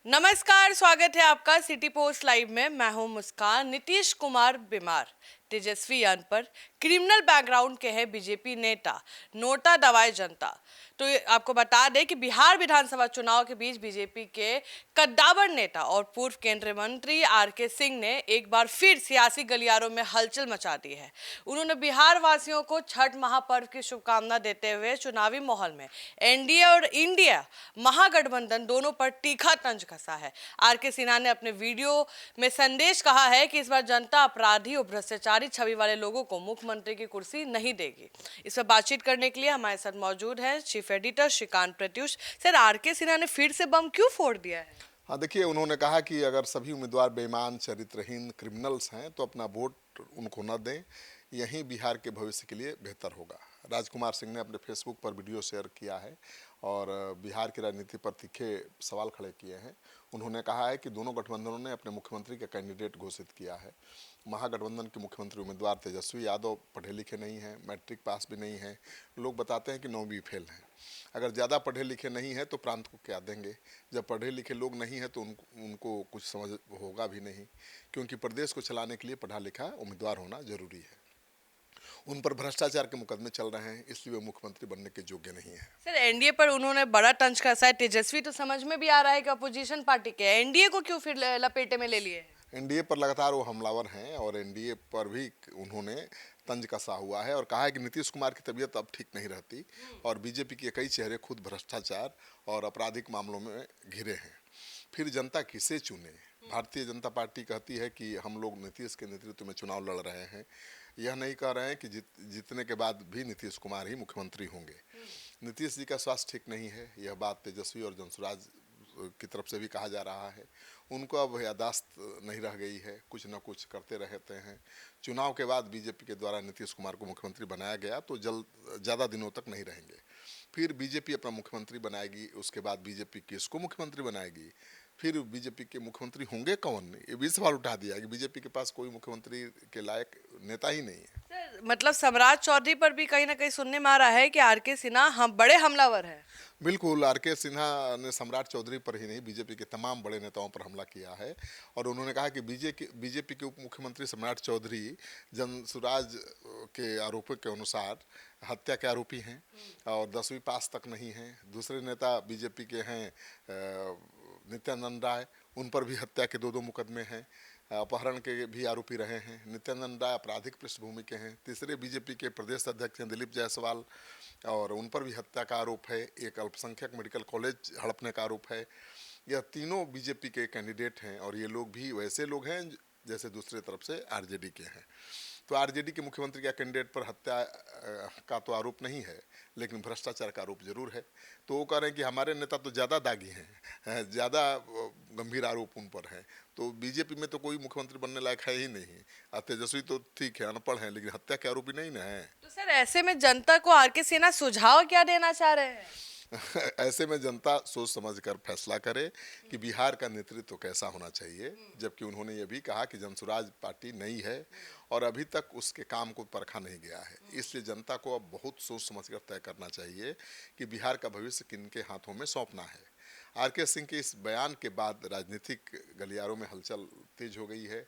नमस्कार, स्वागत है आपका सिटी पोस्ट लाइव में। मैं हूं मुस्कान। नीतीश कुमार बीमार, तेजस्वी अनपढ़, क्रिमिनल बैकग्राउंड के हैं बीजेपी नेता, नोटा दबाए जनता। तो आपको बता दें कि बिहार विधानसभा चुनाव के बीच बीजेपी के कद्दावर नेता और पूर्व केंद्रीय मंत्री आरके सिंह ने एक बार फिर सियासी गलियारों में हलचल मचा दी है। उन्होंने बिहार वासियों को छठ महापर्व की शुभकामना देते हुए चुनावी माहौल में एनडीए और इंडिया महागठबंधन दोनों पर तीखा तंज कसा है। आरके सिन्हा ने अपने वीडियो में संदेश कहा है कि इस बार जनता अपराधी और भ्रष्टाचारी छवि वाले लोगों को मुख्यमंत्री की कुर्सी नहीं देगी। इस पर बातचीत करने के लिए हमारे साथ मौजूद है chief editor Shrikant Pratyush. Sir, RK Sinha ने फिर से बम क्यों फोड़ दिया है? हाँ, देखिए, उन्होंने कहा कि अगर सभी उम्मीदवार बेईमान, चरित्रहीन क्रिमिनल्स हैं तो अपना वोट उनको न दें, यही बिहार के भविष्य के लिए बेहतर होगा। राजकुमार सिंह ने अपने फेसबुक पर वीडियो शेयर किया है और बिहार की राजनीति पर तीखे सवाल खड़े किए हैं। उन्होंने कहा है कि दोनों गठबंधनों ने अपने मुख्यमंत्री का कैंडिडेट घोषित किया है। महागठबंधन के मुख्यमंत्री उम्मीदवार तेजस्वी यादव पढ़े लिखे नहीं हैं, मैट्रिक पास भी नहीं हैं, लोग बताते हैं कि 9वीं फेल हैं। अगर ज़्यादा पढ़े लिखे नहीं हैं तो प्रांत को क्या देंगे? जब पढ़े लिखे लोग नहीं हैं तो उनको कुछ समझ होगा भी नहीं, क्योंकि प्रदेश को चलाने के लिए पढ़ा लिखा उम्मीदवार होना जरूरी है। उन पर भ्रष्टाचार के मुकदमे चल रहे हैं, इसलिए वे मुख्यमंत्री बनने के योग्य नहीं है। सर, एनडीए पर उन्होंने बड़ा तंज कसा है। तेजस्वी तो समझ में भी आ रहा है कि अपोजिशन पार्टी के, एनडीए को क्यों फिर लपेटे में ले लिए? एनडीए पर लगातार वो हमलावर हैं और एनडीए पर भी उन्होंने तंज कसा हुआ है और कहा है कि नीतीश कुमार की तबीयत अब ठीक नहीं रहती और बीजेपी के कई चेहरे खुद भ्रष्टाचार और आपराधिक मामलों में घिरे हैं। फिर जनता किसे चुने? भारतीय जनता पार्टी कहती है कि हम लोग नीतीश के नेतृत्व में चुनाव लड़ रहे हैं, यह नहीं कह रहे हैं कि जीतने के बाद भी नीतीश कुमार ही मुख्यमंत्री होंगे। नीतीश जी का स्वास्थ्य ठीक नहीं है, यह बात तेजस्वी और जनसुराज की तरफ से भी कहा जा रहा है। उनको अब यादाश्त नहीं रह गई है, कुछ न कुछ करते रहते हैं। चुनाव के बाद बीजेपी के द्वारा नीतीश कुमार को मुख्यमंत्री बनाया गया तो ज़्यादा दिनों तक नहीं रहेंगे। फिर बीजेपी अपना मुख्यमंत्री बनाएगी, उसके बाद बीजेपी किसको मुख्यमंत्री बनाएगी, फिर बीजेपी के मुख्यमंत्री होंगे कौन? ये भी सवाल उठा दिया कि बीजेपी के पास कोई मुख्यमंत्री के लायक नेता ही नहीं है। सर, मतलब सम्राट चौधरी पर भी कहीं ना कहीं सुनने में आ रहा है कि आरके सिन्हा हम बड़े हमलावर हैं। बिल्कुल, आरके सिन्हा ने सम्राट चौधरी पर ही नहीं, बीजेपी के तमाम बड़े नेताओं पर हमला किया है और उन्होंने कहा कि बीजेपी के उप मुख्यमंत्री सम्राट चौधरी जनसुराज के आरोपों के अनुसार हत्या के आरोपी हैं और 10वीं पास तक नहीं हैं। दूसरे नेता बीजेपी के हैं नित्यानंद राय, उन पर भी हत्या के 2 मुकदमे हैं। अपहरण के भी आरोपी रहे हैं। नित्यानंद राय आपराधिक पृष्ठभूमि के हैं। तीसरे बीजेपी के प्रदेश अध्यक्ष हैं दिलीप जायसवाल और उन पर भी हत्या का आरोप है। एक अल्पसंख्यक मेडिकल कॉलेज हड़पने का आरोप है। यह तीनों बीजेपी के कैंडिडेट हैं और ये लोग भी वैसे लोग हैं जैसे दूसरे तरफ से आरजेडी के हैं। तो आरजेडी के मुख्यमंत्री का कैंडिडेट पर हत्या का तो आरोप नहीं है, लेकिन भ्रष्टाचार का आरोप जरूर है। तो वो कह रहे हैं कि हमारे नेता तो ज़्यादा दागी हैं, ज़्यादा गंभीर आरोप उन पर हैं। तो बीजेपी में तो कोई मुख्यमंत्री बनने लायक है ही नहीं। तेजस्वी तो ठीक है, अनपढ़ हैं, लेकिन हत्या के आरोपी नहीं ना है। तो सर, ऐसे में जनता को आरके सिन्हा सुझाव क्या देना चाह रहे हैं? ऐसे में जनता सोच समझकर फैसला करे कि बिहार का नेतृत्व कैसा होना चाहिए, जबकि उन्होंने ये भी कहा कि जनसुराज पार्टी नई है और अभी तक उसके काम को परखा नहीं गया है। इसलिए जनता को अब बहुत सोच समझकर तय करना चाहिए कि बिहार का भविष्य किनके हाथों में सौंपना है। आरके सिंह के इस बयान के बाद राजनीतिक गलियारों में हलचल तेज हो गई है।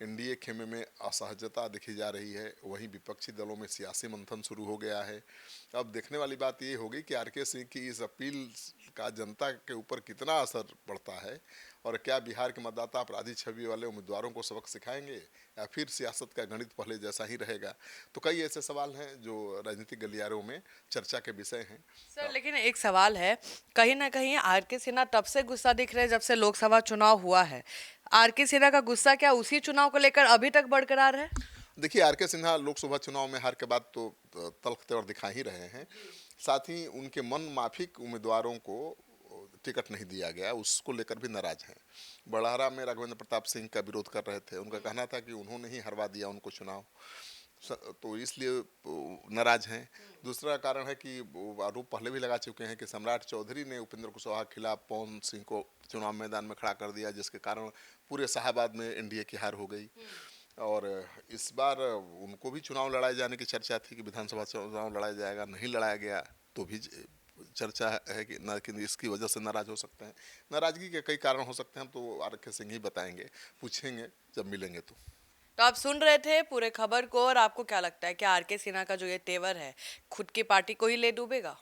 एनडीए खेमे में असहजता दिखी जा रही है, वहीं विपक्षी दलों में सियासी मंथन शुरू हो गया है। अब देखने वाली बात ये होगी कि आरके सिंह की इस अपील का जनता के ऊपर कितना असर पड़ता है और क्या बिहार के मतदाता अपराधी छवि वाले उम्मीदवारों को सबक सिखाएंगे या फिर सियासत का गणित पहले जैसा ही रहेगा। तो कई ऐसे सवाल हैं जो राजनीतिक गलियारों में चर्चा के विषय हैं। सर, लेकिन एक सवाल है, कहीं ना कहीं आरके सिन्हा तब से गुस्सा दिख रहे हैं जब से लोकसभा चुनाव हुआ है। आरके सिन्हा का गुस्सा क्या उसी चुनाव को लेकर अभी तक बरकरार है? देखिए, आरके सिन्हा लोकसभा चुनाव में हार के बाद तो तल्ख और दिखा ही रहे हैं। साथ ही उनके मन माफिक उम्मीदवारों को टिकट नहीं दिया गया, उसको लेकर भी नाराज हैं। बड़हरा में राघवेंद्र प्रताप सिंह का विरोध कर रहे थे। उनका कहना था कि उन्होंने ही हरवा दिया उनको चुनाव, तो इसलिए नाराज हैं। दूसरा कारण है कि वो आरोप पहले भी लगा चुके हैं कि सम्राट चौधरी ने उपेंद्र कुशवाहा के खिलाफ पवन सिंह को चुनाव मैदान में खड़ा कर दिया, जिसके कारण पूरे शाहाबाद में एनडीए की हार हो गई। और इस बार उनको भी चुनाव लड़ाए जाने की चर्चा थी कि विधानसभा चुनाव लड़ाया जाएगा, नहीं लड़ाया गया तो भी चर्चा है कि ना कि इसकी वजह से नाराज हो सकते हैं। नाराजगी के कई कारण हो सकते हैं, हम तो आर के सिंह ही बताएंगे, पूछेंगे जब मिलेंगे तो। तो आप सुन रहे थे पूरे खबर को, और आपको क्या लगता है कि आर के सिन्हा का जो ये तेवर है खुद की पार्टी को ही ले डूबेगा?